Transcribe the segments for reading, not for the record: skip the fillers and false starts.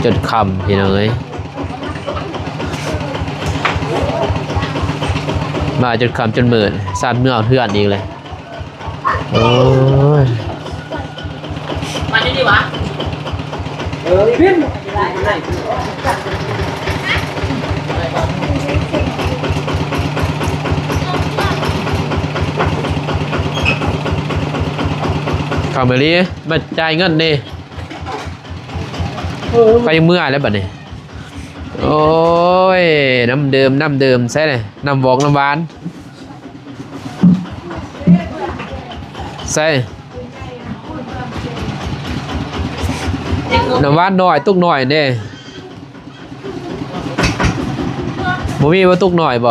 จนคำพี่น้องเอ้ยมาจนคำจนหมื่นสานเมื่อเอาเทือนอีกเลยโอ้ยมาดีดีวะขึ้นข่าวเมลี่มาจ่ายเงินนี่ไปเมื่อแล้วบัดนี้โอ้ยน้ำเดิมใช่เลยน้ำบอกน้ำหวานใส่น้ำหวานหน่อยตุกหน่อยเนี่ยบ่มีว่าตุกหน่อยบ่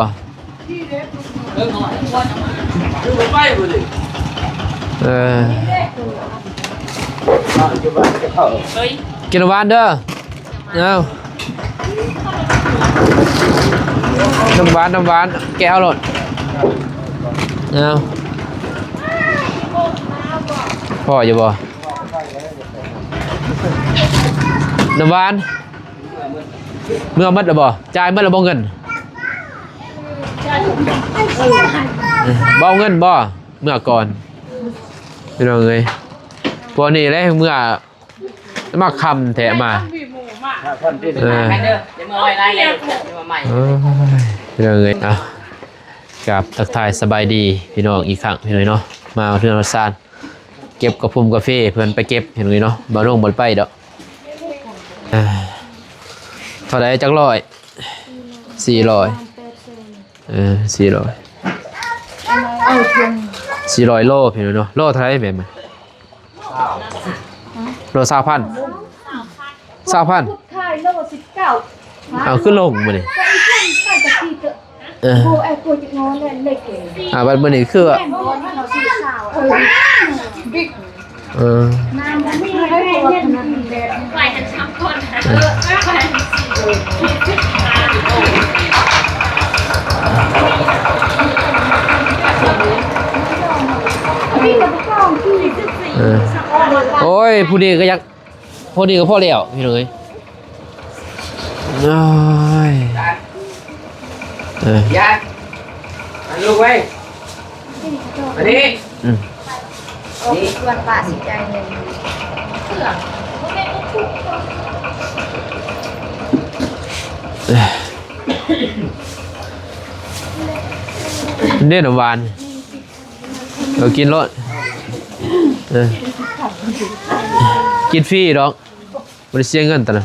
กินน้ำหวานเด้อเอาน้ำหวานแก้วหลดเอาพ่ออยู่บ่น้ำหวานเมื่อมัดหรือบ่จ่ายมัดหรือบ่เงินบ่เงินบ่เมื่อก่อนเป็นยังไงพวกนี้เลยเมื่อมาคำแถะมาเป็นยังไงอ่ะกับทักทายสบายดีพี่น้องอีกครั้งพี่น้องเนาะมาเรื่องรถซานเก็บกระพุ่มกาแฟเพื่อนไปเก็บเห็นไหมเนาะบาลงบอลไปเด้อเท่าไรจัก400 400โลพี่น้องเนาะโลเท่าไรแบบมันโล20,000เอาขึ้นลงมาเลยบัดมื้อนี้คือโอ้ยผู้นี้ก็ยังผู้นี้ก็พอแล้วพี่น้องเอ้ยยาลูกไว้อันนี้นี่วันป่าสิใจเลยเนี่ยน้ำหวานเรากินรสกินฟรีดอกบริเสียเงินแต่ละ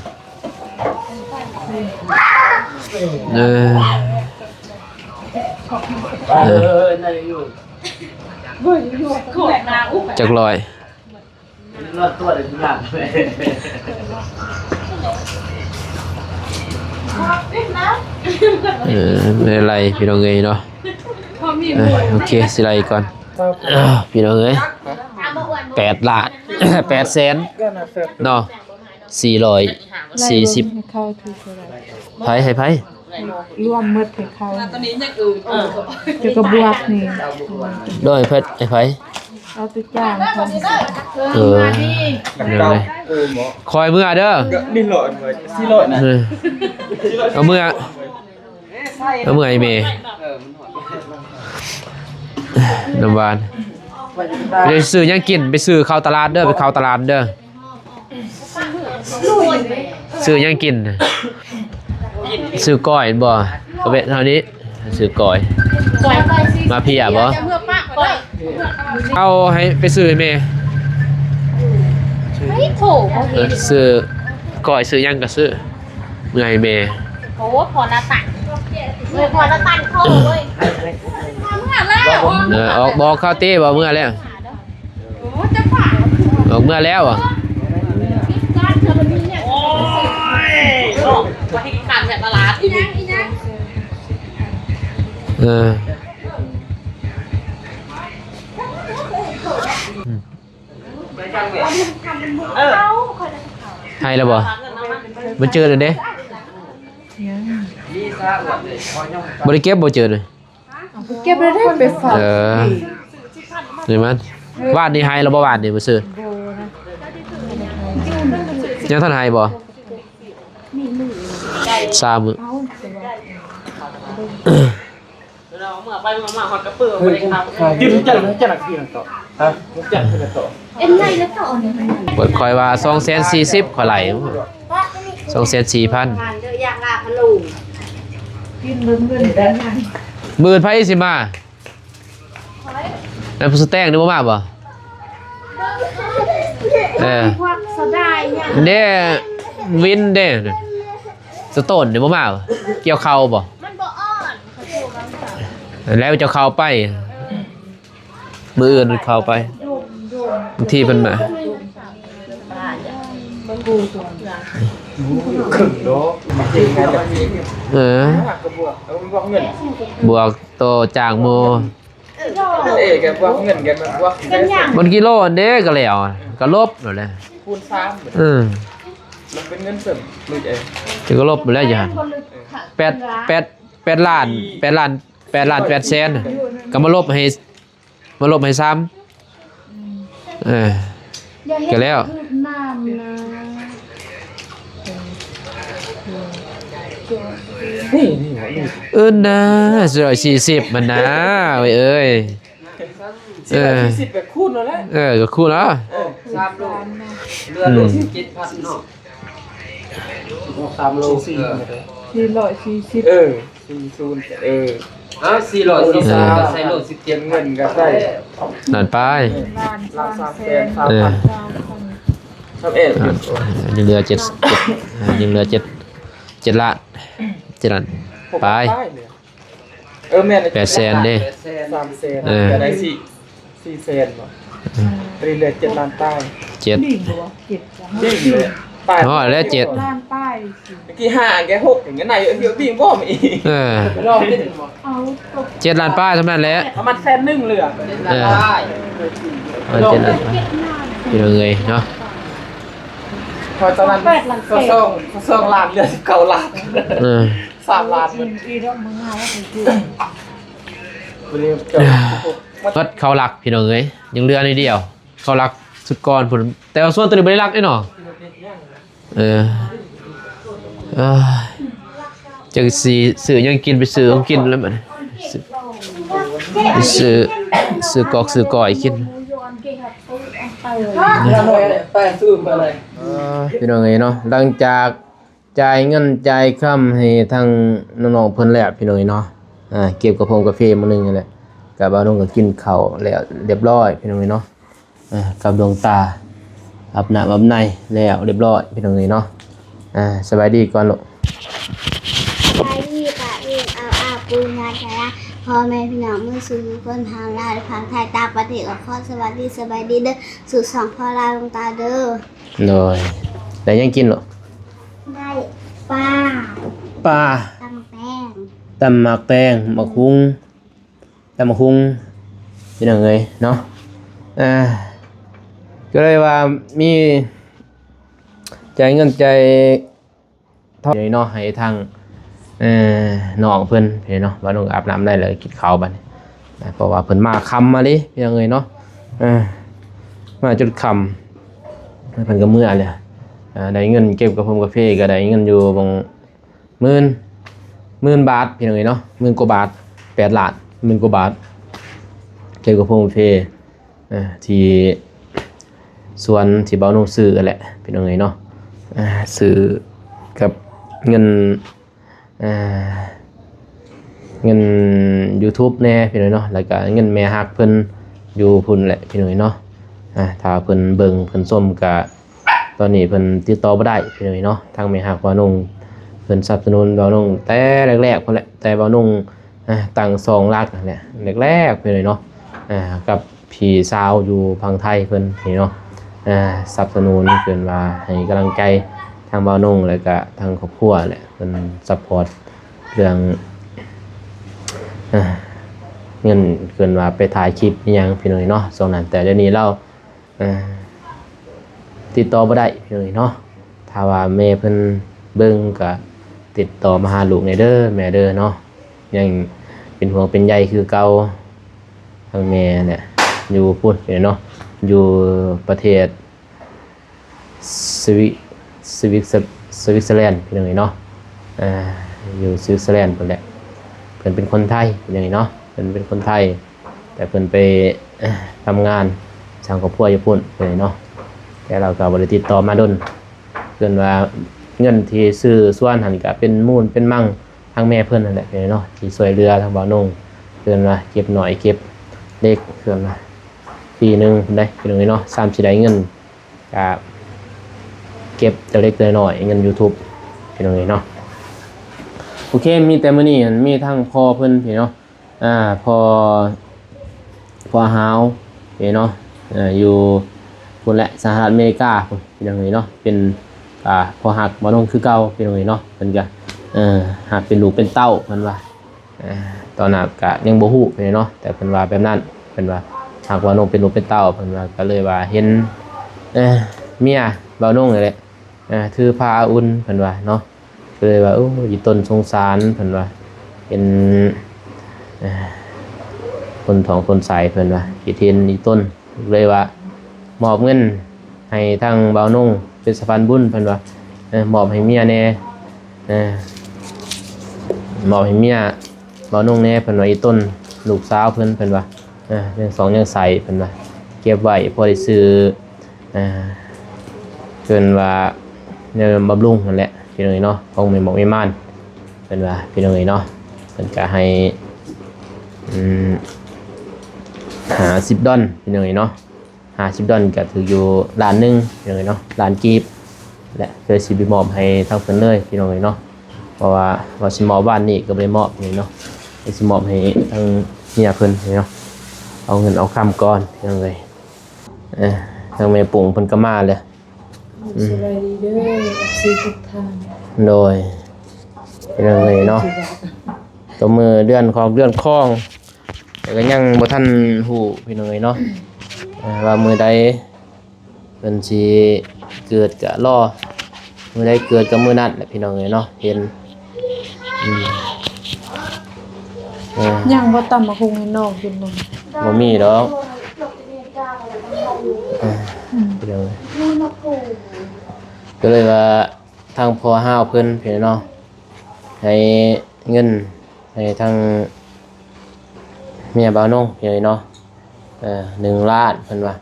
จักรอยไม่เป็นไรพี่น้องเอ้ยเนาะโอเคสิไรก่อนพี่น้องเอ้ย8 ล้าน 800,000เนาะ440ไผให้ไผรวมหมดให้เขาตอนนี้ยังอื่นจะกระบวกนี่ด้วยเพิ่นไอ้ไผเอาตัวจ้างเขาเดี๋ยวเลยคอยเมื่อเด้อนี่หลอดเลย400นะเอาเมื่อไอ้เมย์น้ำหวานไปซื้อยังกินไปซื้อเข้าตลาดเด้อไปเข้าตลาดเด้อซื้อยังกินซื้อก้อยบ่ก็เป็นเท่านี้ซื้อก้อยมาพี่อ่ะบ่เอาให้ไปซื้อให้แม่ซื้อก้อยซื้อยังก็ซื้อเมื่อให้แม่โอ้พอละตันพอละตันเข้าเลยออกบอกเข้าตีบอกเมื่อแล้วออกเมื่อแล้วอ่ะวันที่การแบบตลาดให้แล้วบ่มันเจอเลยเด้บริเก็บบ่เจอเลยเก็บได้ไปฝากเห็นมั้ยวาดนี่ให้แล้วบ่วาดนี่บ่ซื้อยังท่านให้บ่ 3 มื้อ เอาแต่ว่า เราเมื่อไปเมื่อมาหอดกระเปื้อไม่ได้ทำยืนจังจังหนักที่นั่นต่อฮะจังที่นั่นต่อ เอ็นไงแล้วต่อเนี่ยมัน เปิดคอยว่า240ขอยไหล240,000 งานเยอะอย่างลาพะลุง กินเบิ่งเงินได้ยัง มื้อไผสิมาแล้วผู้สแตงนี่บ่มาบ่พวกสดายเนี่ย เด้วินเด้สโตนนี่บ่มาบ่เกี่ยวข้าวบ่ มันบ่อ่อนเขาโทรกัน แล้วจะเข้าไป มืออื่นเข้าไปบางทีมันมา ครึ่งโลมาจริงไงแบบนี้ หักกระบวกเอาบวกเงิน บวกโตจากโม แกบวกเงินแกแบบบวก กันอย่าง มันกิโลอันเด้ก็แล้วก็ลบนั่นแหละ คูณ3มันเป็นเงินเสริมมือเอง จะก็ลบไปแล้วอย่าง8 ล้าน8 แสนก็มาลบให้ซ้ำก็แล้ว น้ำนะ นี่หัวนี่ นะ140มันนะเว้ยเอ้ย 40แบบคูณแล้วแหละ ก็คูณแล้ว 3 โลเรือโล7,000เนาะ3 โล440 440 40443ใส่โล17เงินก็ได้ นั่นไป ล้าน ล้าน 3 3 แส แส น น เออ 3,000 ยังเหลือ7ยังเหลือ7 ล้านไป แม่น 8 แสนเด้ 3 แสนก็ได้4แสนบ่เหลือ7 ล้านใต้ 7 ดิ่งบ่เก็บจัง จริงเลยป้าย อ๋อแล้ว7 ล้านป้ายสิ เมื่อกี้5แก6อย่างนั้นนายเดี๋ยวบิ่งบ่มาอีก ลองนิดนึงบ่ เอาตก 7 ล้านป้ายเท่านั้นแหละ ประมาณแสนนึงเหลือ 7 ล้านป้ายพี่น้องเอ้ยเนาะ พอตอนนั้นก็ส่งล้านเหลือ19 ล้าน3 ล้านมัน อีดอกมึงหาว่าสิคือ บ่ลืมจบ รถเขาหลักพี่น้องเอ้ยยังเหลือนิดเดียวเขาหลักสุดก่อนพุ่นแต่ว่าส่วนตัวนี้บ่ได้หลักแน่นอนจังสิซื้อยังกินไปซื้อของกินแล้วมันซื้อกอกซื้อก่อยกิน ไปซื้อมาเลย พี่น้องเอ้ยเนาะหลังจากจ่ายเงินจ่ายค่ำให้ทางน้องๆเพิ่นแล้วพี่น้องเอ้ยเนาะเก็บกระกาแฟมื้อนึงนั่นแหละกับบ่าวน้องก็กินข้าวแล้วเรียบร้อยพี่น้องเอ้ยเนาะกับดวงตาอาบน้ำอาบในแล้วเรียบร้อยพี่น้องเอ้ยเนาะสบายดีก่อนลูก ไปนี่ปะเองเอาปูงานชนะพ่อแม่พี่น้องเมื่อซื้อคนทางลาวทางไทยตามประเทศกับข้อสวัสดีสบายดีเด้อสู่สองพ่อลาวลงตาเด้อ โดยแต่ยังกินลูก ได้ป้า ปลา ตั้งแป้ง ตำหมักแตงหมักคุ้งตำหมักคุ้งพี่น้องเอ้ยเนาะก็เลยว่ามีจ่ายเงินจ่ายเท่าไหร่เนาะให้ทางน้องเพิ่นพี่เนาะว่าน้องอาบน้ำได้เลยกินข้าวบัดนี้เพราะว่าเพิ่นมาค่ำมาดิพี่น้องเอ้ยเนาะมาจนค่ำเพิ่นก็เมื่อเลยได้เงินเก็บกระพงกาแฟก็ได้เงินอยู่บาง10,000 บาทพี่น้องเอ้ยเนาะ10,000 กว่าบาท8 ล้าน10,000 กว่าบาทเก็บกระพงกาแฟที่ส่วนที่เบาลงซื้อแหละพี่น้องเอ้ยเนาะซื้อกับเงินYouTube แน่พี่น้องเนาะแล้วก็เงินแม่ฮักเพิ่นอยู่พุ่นแหละพี่น้องเนาะถ้าเพิ่นเบิ่งเพิ่นส้มก็ตอนนี้เพิ่นติดต่อบ่ได้พี่น้องเนาะทางแม่ฮักว่าน้องเพิ่นสนับสนุนเบาน้องแต่แรกๆพุ่นแหละแต่เบาน้องตั้ง2 หลักนั่นแหละแรกๆพี่น้องเนาะกับพี่สาวอยู่พังไทยเพิ่นพี่เนาะสนับสนุนเพิ่นว่าให้กำลังใจทางเบาน้องแล้วก็ทางครอบครัวแหละเพิ่นซัพพอร์ตเรื่องเงินเกินว่าไปถ่ายคลิปอิหยังพี่น้อยเนาะส่วนนั้นแต่เดี๋ยวนี้เราติดต่อบ่ได้พี่น้อยเนาะถ้าว่าแม่เพิ่นเบิ่งก็ติดต่อมาหาลูกในเด้อแม่เด้อเนาะยังเป็นห่วงเป็นใยคือเก่าทางแม่เนี่ยอยู่พุ่นเนาะอยู่ประเทศ สวิตเซอร์แลนด์พี่น้องเนาะอยู่สวิตเซอร์แลนด์พุ่นแหละเพิ่นเป็นคนไทยพี่น้องเนาะเพิ่นเป็นคนไทยแต่เพิ่นไปทำงานสร้างครอบครัวอยู่พุ่นพี่น้องเนาะแต่เราก็บ่ได้ติดต่อมาดนเพิ่นว่าเงินที่ซื้อส่วนหันก็เป็นมูลเป็นมั่งทางแม่เพิ่นนั่นแหละพี่น้องเนาะที่ช่วยเหลือทางบ่าวนงเพิ่นว่าเก็บหน่อยเก็บเล็กเพิ่นว่าปีนึงเพิ่นได้พี่น้องเนาะ3สิได้เงินก็เก็บแต่เล็กแต่น้อยเงิน YouTube พี่น้องเนาะโอเคมีแต่มื้อนี้มีทั้งพ่อเพิ่นพี่เนาะพ่อฮาวพี่เนาะอยู่พุ่นแหละสหรัฐอเมริกาพุ่นพี่น้องเนาะเป็นพ่อฮักบ่น้องคือเก่าพี่น้องเนาะเพิ่นก็หากเป็นลูกเป็นเต้าเพิ่นว่าตอนนั้นก็ยังบ่ฮู้พี่เนาะแต่เพิ่นว่าแบบนั้นเพิ่นว่าหากว่าน้องเป็นลูกเป็นเต้าเพิ่นว่าก็เลยว่าเห็นเมียบ่น้องนี่แหละถือผ้าอุ่นเพิ่นว่าเนาะก็เลยว่าโอ้ยต้นสงสารเพิ่นว่าเป็นคนท้องคนใสเพิ่นว่าสิเห็นอีต้นเลยว่ามอบเงินให้ทางบ่าวนุ่งเป็นสะพานบุญเพิ่นว่ามอบให้เมียแน่มอบให้เมียบ่าวนุ่งแน่เพิ่นว่าอีต้นลูกสาวเพิ่นว่ายังสองยังใสเพิ่นว่าเก็บไว้พอได้ซื้อเพิ่นว่าเนี่ยบำรุงนั่นแหละพี่น้องเนาะของแม่หมอกแม่ม่านเพิ่นว่าพี่น้องเนาะเพิ่นก็ให้$50พี่น้องเนาะ$50ก็ถืออยู่ล้านหนึงพี่น้องเนาะล้านกีบและเคยสิไปมอบให้ทางเพิ่นเลยพี่น้องเนาะเพราะว่าสิมอบบ้านนี้ก็บ่ได้มอบนี่เนาะสิมอบให้ทางเมียเพิ่นเนาะเอาเงินเอาคำก่อนพี่น้องทางแม่ปุ๋งเพิ่นก็มาเลยสบายดีเด้อซื้อทุกทางโดยพี่น้องเนาะตัวมือเดือนคล้องแต่ก็ยังบ่ทันฮู้พี่น้องเนาะว่ามื้อใดเพิ่นสิเกิดก็รอมื้อใดเกิดก็มื้อนั้นแหละพี่น้องเนาะเห็นยังบ่ตำมาคุงให้น้องกินบ่ บ่มีดอกพี่น้องก็เลยว่าทางพ่อห้าวเพิ่นพี่น้องให้เงินให้ทางเมียบ่าวนงพี่เนาะ1 ล้านเพิ่นว่า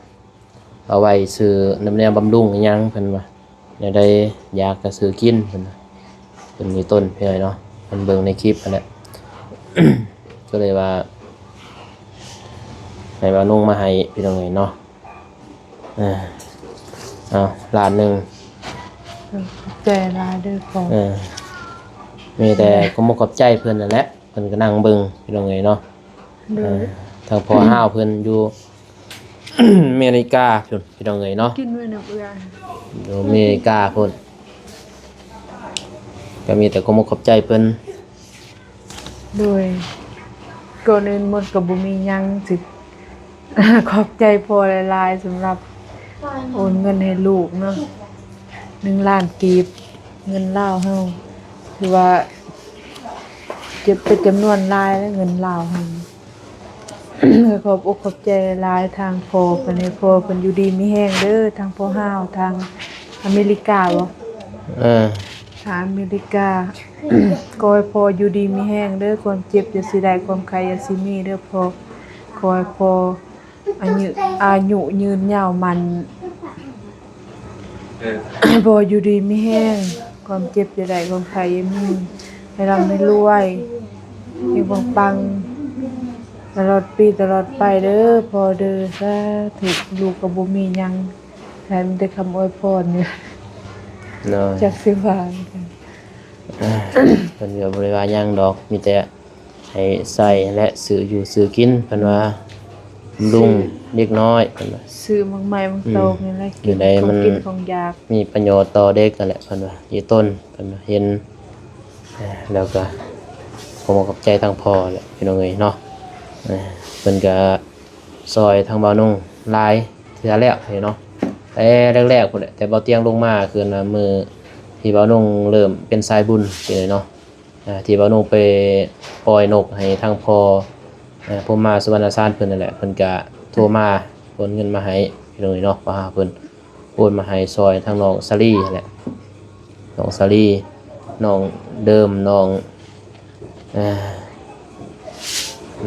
เอาไว้ซื้อน้ำแนวบำรุงอีหยังเพิ่นว่าอยากได้ยาก็ซื้อกินเพิ่นว่าเพิ่นมีต้นพี่เนาะเพิ่นเบิ่งในคลิปนั่นแหละ ก็เลยว่าให้บ่าวนงมาให้พี่น้องเนาะเอาล้านหนึงใจลายเด้อขอมีแต่ก็บ่ขอบใจเพิ่นนั่นแหละเพิ่นก็นั่งเบิ่งพี่น้องเนาะทางพ่อห้าวเพิ่นอยู่ อเมริกาพุ่นพี่น้องเนาะกินไว้นะเพื่อนอยู่อเมริกาพุ่นก็มีแต่ก็บ่ขอบใจเพิ่นโดยก่อนอื่นหมดก็บ่มีหยังสิ ขอบใจพ่อหลายๆสำหรับโอนเงินให้ลูกเนาะ1 ล้านกีบเงินลาวเฮาถือว่าจะเป็นจำนวนหลายแล้วเงินลาวเฮา ขอบอกขอบใจหลายทางพ่อเพิ่นให้พ่อเพิ่นอยู่ดีมีแรงเด้อทางพ่อห้าวทางอเมริกาบ่ทางอเมริกา ขอให้พ่ออยู่ดีมีแรงเด้อความเจ็บอย่าสิได้ความไข้อย่าสิมีเด้อพ่อขอให้พ่ออายุยืนยาวมันพ่ออยู่ดีมีแรงความเจ็บอย่าได้ความไข้อย่ามีให้ร่ำให้รวยให้ปังตลอดปีตลอดไปเด้อพ่อเด้อสาธุลูกก็บ่มีหยังแถมได้คำอวยพรเนี่ยจักสิว่าเพิ่นก็บ่ได้ว่าหยังดอกมีแต่ให้ใส่และซื้ออยู่ซื้อกินเพิ่นว่าลุงเด็กน้อยเพิ่นว่าซื้อมังใหม่มังโตนี่แหละอยู่ได้มันกินของยากมีประโยชน์ต่อเด็กนั่นแหละเพิ่นว่าอีต้นเพิ่นว่าเห็นแล้วก็ผมขอบใจทางพ่อแหละพี่น้องเนาะเพิ่นก็ซอยทางบ่าวนงหลายเทื่อแล้วเนาะแต่แรกๆพุ่นแหละแต่บ่เตียงลงมาคือมื้อที่บ่าวนงเริ่มเป็นสายบุญพี่เนาะที่บ่าวนงไปปล่อยนกให้ทางพ่อผมมาสุวรรณสานเพิ่นนั่นแหละเพิ่นก็โทรมาโอนเงินมาให้พี่น้องเนาะว่าเพิ่นโอนมาให้ซอยทางน้องซาลี่นั่นแหละ น้องสาลีน้องเดิมน้อง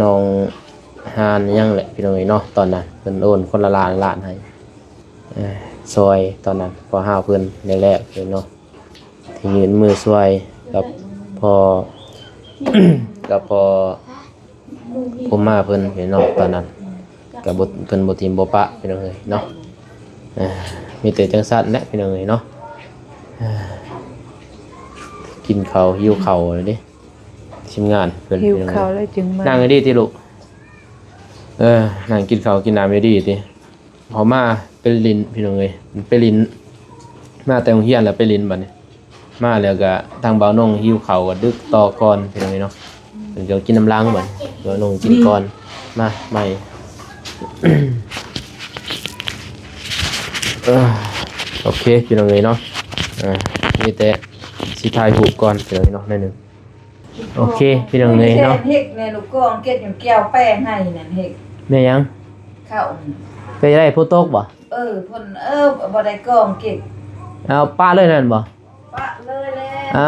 น้องฮานยังแหละพี่น้องเนาะตอนนั้นเพิ่นโอนคนละล้านให้ซอยตอนนั้นพอห้าวเพิ่นแรกๆเลยเนาะที่ยืนมือช่วยกับพอ กับพอผมมาเพิ่นพี่น้องตอนนั้นกับบเพิ่นบ่ทีมบ่ปะพี่น้องเอ้ยเนาะมีแต่จังซั่นแหละพี่น้องเอ้ยเนาะกินข้าวหิวข้าวเลยดิทีมงานเพิ่น หิว พี่น้อง ข้าว เอ้ย แล้วจึงมา นั่งให้ดีติลูกนั่งกินข้าวกินน้ำให้ดีติพอมาไปลินพี่น้องเอ้ยไปลินมาแต่โรงเรียนแล้วไปลินบัดนี้มาแล้วก็ทางบ่าวนงหิวข้าวก็ดึกต่อก่อนพี่น้องเอ้ยเนาะเพิ่นก็กินน้ำล้างบัดบ่าวนงกินก่อนมาใหม่ โอเคพี่น้องเอ้ยเนาะมีแต่สิถ่ายรูปก่อนพี่น้องเอ้ยเนาะหน่อยหนึงโอเคพี่น้องเอ้ยเนาะ เฮ็กในลูกกองเก็ดอยู่แก้วแป้งให้นั่นเฮ็ก แม่ยัง เข้า ไปได้ผู้ตกบ่ เพิ่นบ่ได้กองเก็บ เอาป้าเลยนั่นบ่ ปะเลยแหล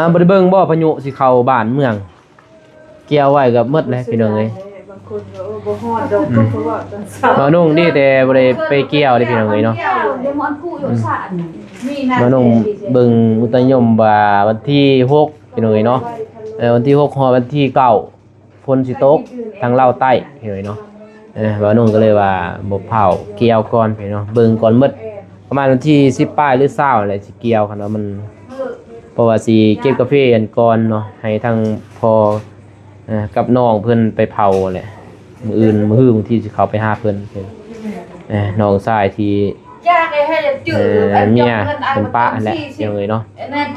ะ บ่ได้เบิ่งบ่พายุสิเข้าบ้านเมือง เกี่ยวไว้ก็หมดแล้วพี่น้องเอ้ย บางคนก็บ่ฮอดดอกเพราะว่าตอนเช้า บ่นุ่งนี่แต่บ่ได้ไปเกี่ยวเด้พี่น้องเอ้ยเนาะ เดี๋ยวมันกูอยู่สระ มีนะ บ่นุ่งเบิ่งอุตยมว่าวันที่6พี่น้องเอ้ยเนาะวันที่6ฮอดวันที่9ฝนสิตกทางลาวใต้พี่น้องเอ้ยเนาะบ่นุ่งก็เลยว่าบ่เผาเกี่ยวก่อนพี่เนาะเบิ่งก่อนหมดประมาณวันที่10ปลายหรือ20อะไรสิเกี่ยวคันว่ามันเพราะว่าสิเก็บกาแฟอันก่อนเนาะให้ทางพอกับน้องเพิ่นไปเผาแหละมื้ออื่นมื้อฮื้อบางทีสิเข้าไปหาเพิ่นน้องชายที่ ยากให้จืด เมียเป็นป้าแหละเดี๋ยวเลยเนาะ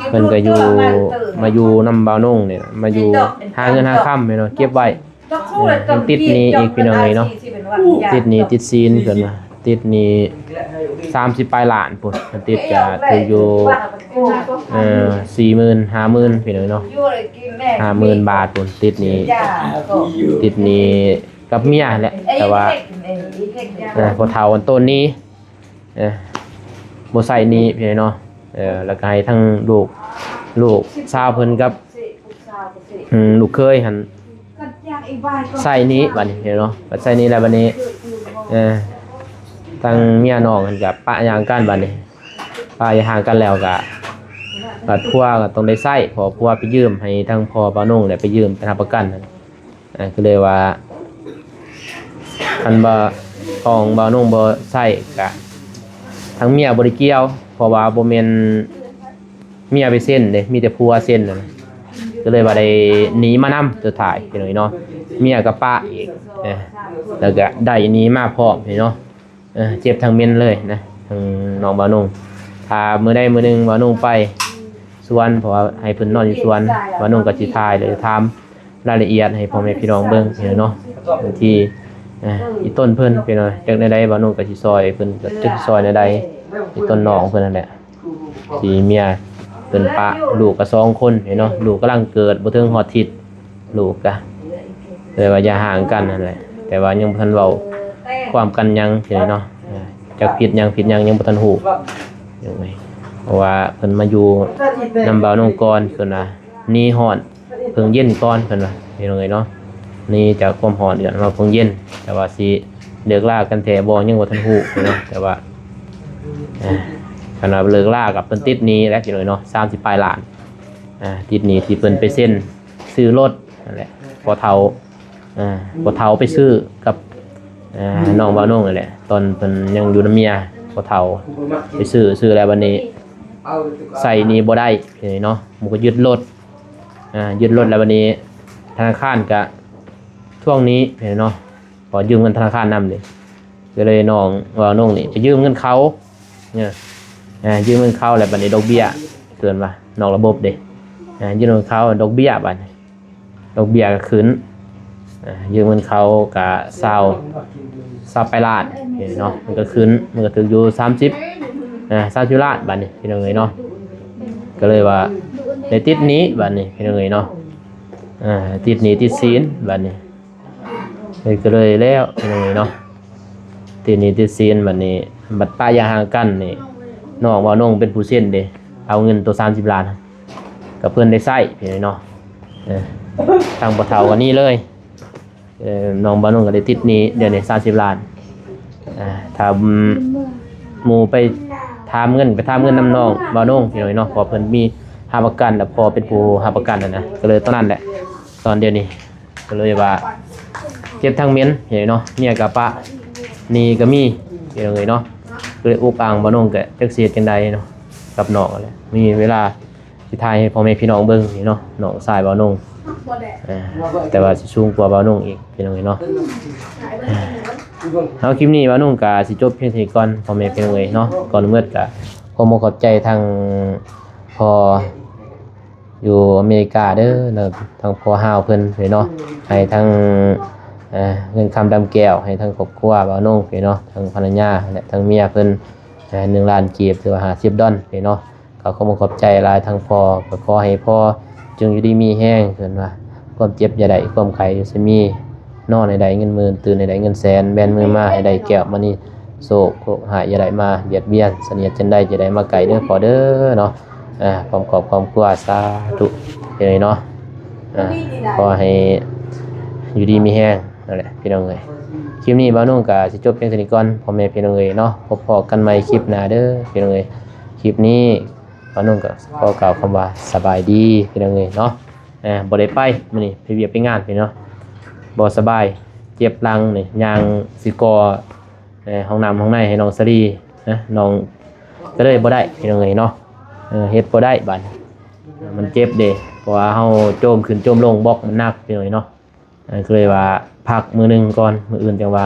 เพิ่นก็อยู่มาอยู่นำบ่าวนงเนี่ยมาอยู่หาเงินหาค่ำเนาะเก็บไว้ติดหนี้อีกพี่น้องเอ้ยเนาะติดหนี้ติดศีลเพิ่นว่าติดหนี้30ปลายล้านพุ่นมันติดก็ถืออยู่40,000 50,000พี่น้องเนาะ 50,000 บาทพุ่นติดหนี้ติดหนี้กับเมียแหละแต่ว่าพอเฒ่าอันต้นนี้บ่ใส่หนี้พี่น้องเนาะแล้วก็ให้ทั้งลูกสาวเพิ่นกับลูกเคยหั่นใส่หนี้บัดนี้พี่น้องเนาะบัดใส่หนี้แล้วบัดนี้ทางเมียน้องเพิ่นก็ปะอย่างกันบัดนี้ปะอย่างกันแล้วก็บัดผัวก็ต้องได้ใช้พอผัวไปยืมให้ทางพ่อบ่าวนงได้ไปยืมไปทำประกันนั่นก็เลยว่าอันบ่ของบ่าวนงบ่ใช้ก็ทั้งเมียบ่ได้เกี่ยวเพราะว่าบ่แม่นเมียไปเซ็นเด้มีแต่ผัวเซ็นนั่นก็เลยว่าได้หนีมานำสุดท้ายพี่น้องเนาะเมียกับป้าอีกแล้วก็ได้หนีมาพร้อมพี่เนาะเจ็บทั้งเม่นเลยนะทางน้องบ่าวนงถ้ามื้อใดมื้อหนึงบ่าวนงไปสวนเพราะว่าให้เพิ่นนอนอยู่สวนบ่าวนงก็สิถ่ายเลยถามรายละเอียดให้พ่อแม่พี่น้องเบิ่งพี่เนาะบางทีอีต้นเพิ่นเป็นอะไรจักใดๆบ่าวนงก็สิซอยเพิ่นก็จักซอยใดๆอีต้นน้องเพิ่นนั่นแหละที่เมียเพิ่นปะลูกก็2คนเนาะลูกกำลังเกิดบ่ถึงฮอดทิศลูกก็เลยว่าอย่าห่างกันนั่นแหละแต่ว่ายังบ่ทันเว้าความกันยังเนาะจักผิดยังยังบ่ทันฮู้ยังไงเพราะว่าเพิ่นมาอยู่นำบ่าวนงก่อนเพิ่นว่านี่ฮ้อนเพิ่งเย็นก่อนเพิ่นว่าพี่น้องเอ้ยเนาะนี่จากความร้อนเดือนมาเพิ่งเย็นแต่ว่าสิเลิกลากันแท้บ่ยังบ่ทันฮู้เนาะแต่ว่าขณะเลิกลากับเพิ่นติดหนี้แล้วพี่น้องเนาะ30ปลายล้านติดหนี้ที่เพิ่นไปเซ็นซื้อรถนั่นแหละพอเฒ่าไปซื้อกับน้องบ่าวนงนั่นแหละตอนเพิ่นยังอยู่นำเมียพอเฒ่าไปซื้อแล้วบัดนี้ใส่หนี้บ่ได้พี่น้องเนาะมันก็ยึดรถแล้วบัดนี้ธนาคารก็ช่วงนี้พี่น้องเนาะขอยืมเงินธนาคารนำดิก็เลยน้องบ่าวนงนี่ไปยืมเงินเขาเนี่ยยืมเงินเขาแล้วบัดนี้ดอกเบี้ยเตือนว่านอกระบบเด้ยืมเงินเขาดอกเบี้ยบัดดอกเบี้ยก็ขึ้นยืมเงินเขาก็20ไปล้านเนาะมันก็ขึ้นมันก็ถึงอยู่30ล้านบัดนี้พี่น้องเอ้ยเนาะก็เลยว่าได้ติดหนี้บัดนี้พี่น้องเอ้ยเนาะติดหนี้ติดศีลบัดนี้ก็เลยแล้วพี่น้องเอ้ยเนาะติดหนี้ติดศีลบัดนี้บัดป้ายาห่างกันนี่น้องบ่าวนงเป็นผู้เซ็นเด้เอาเงินตัว30ล้าน กับเพิ่นได้ใช้พี่น้องเนาะทางบ่เฒ่ากันนี่เลยน้องบ่นุ่งก็ได้ติดหนี้เดือนนี้30ล้านถ้าหมู่ไปถามเงินนํน้องบ่นุ่งพี่น้องเนาะพอเพิ่นมีหาประกันแล้วพอเป็นผู้หาประกันนะก็เลยตอนนั้นแหละตอนเดียวนี้ก็เลยว่าเจ็บทั้งเม้นพี่น้องเนาะเนี่ยกับปะนี่ก็มีพี่น้องเนาะก็เลยอุปอังบ่นุ่งก็จักสิเฮ็ดจังไดเนาะกับน้องนั่นแหละมีเวลาสิถ่ายให้พ่อแม่พี่น้องเบิ่งนี่เนาะน้องชายบ่นุ่งแต่ว่าสิสูงกว่าบ่นุ่งอีกพี่น้องเนาะเอาคลิปนี้บ่นุ่งก็สิจบเพียงเท่านี้ก่อนพ่อแม่พี่น้องเนาะก่อนมื้อก็ขอบ่เข้าใจทางพออยู่อเมริกาเด้อแล้วทางพอฮาวเพิ่นเนาะให้ทางเงินคำดำแก้วให้ทางครอบครัวบ่นุ่งเนาะทางภรรยาและทางเมียเพิ่น1ล้านกีบหรือว่า50ดอลเนาะก็ขอบ่ขอบใจหลายทางพอก็ขอให้พ่อจงอยู่ดีมีแห้งเพิ่นว่าความเจ็บอย่าได้ความไข้อยู่สิมีนอนให้ได้เงินหมื่นตื่นให้ได้เงินแสนแบนมือมาให้ได้แก้วมานี่โศกหายอย่าได้มาเบียดเบียนเสนียดจันได้จะได้มาไกลเด้อขอเด้อเนาะความขอบความกลัวสาธุเลยเนาะขอให้อยู่ดีมีแห้งนั่นแหละพี่น้องเอ้ยคลิปนี้บ่าวนุ่งก็สิจบเพียงเท่านี้ก่อนพ่อแม่พี่น้องเอ้ยเนาะพบกันใหม่คลิปหน้าเด้อพี่น้องเอ้ยคลิปนี้บ่าวนุ่งก็ขอกล่าวคำว่าสบายดีพี่น้องเอ้ยเนาะบ่ได้ไปมื้อนี้ไปเวียกไปงานพี่เนาะบ่สบายเจ็บหลังนี่ย่างสิกอห้องน้ำห้องในให้น้องสลีนะน้องก็เลยบ่ได้พี่น้องเอ้ยเนาะเฮ็ดบ่ได้บัดมันเจ็บเด้เพราะว่าเฮาโจมขึ้นโจมลงบล็อกมันหนักพี่น้องเอ้ยเนาะก็เลยว่าพักมื้อนึงก่อนมื้ออื่นจังว่า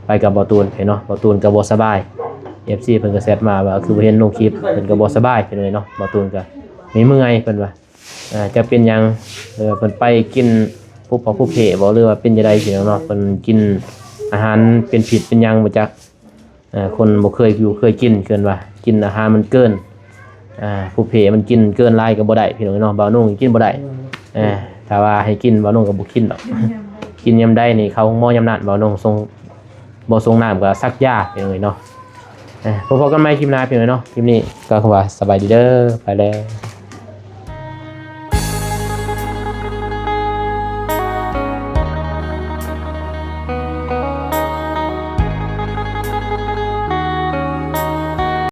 ไปกับบ่ตูนพี่เนาะบ่ตูนก็บ่สบาย FC เพิ่นก็แซดมาว่าคือบ่เห็นลงคลิปเพิ่นก็บ่สบายพี่น้องเอ้ยเนาะบ่ตูนก็มีเมื่อยเพิ่นว่าจะเป็นหยังเพิ่นไปกินผู้พอผู้เพบ่หรือว่าเป็นจังได๋พี่น้องเนาะเพิ่นกินอาหารเป็นผิดเป็นหยังบ่จักคนบ่เคยอยู่เคยกินเกินว่ากินอาหารมันเกินผู้เพมันกินเกินหลายก็บ่ได้พี่น้องเนาะบ่าวนุ่งกินบ่ได้ถ้าว่าให้กินบ่าวนุ่งก็บ่กินดอกกินยามใดนี่เขาหม้อยามนั้นบ่าวนุ่งส่งบ่ส่งน้ำก็ซักยาพี่น้องเนาะพบกันใหม่คลิปหน้าพี่น้องเนาะคลิปนี้ก็คือว่าสบายดีเด้อไปแล้ว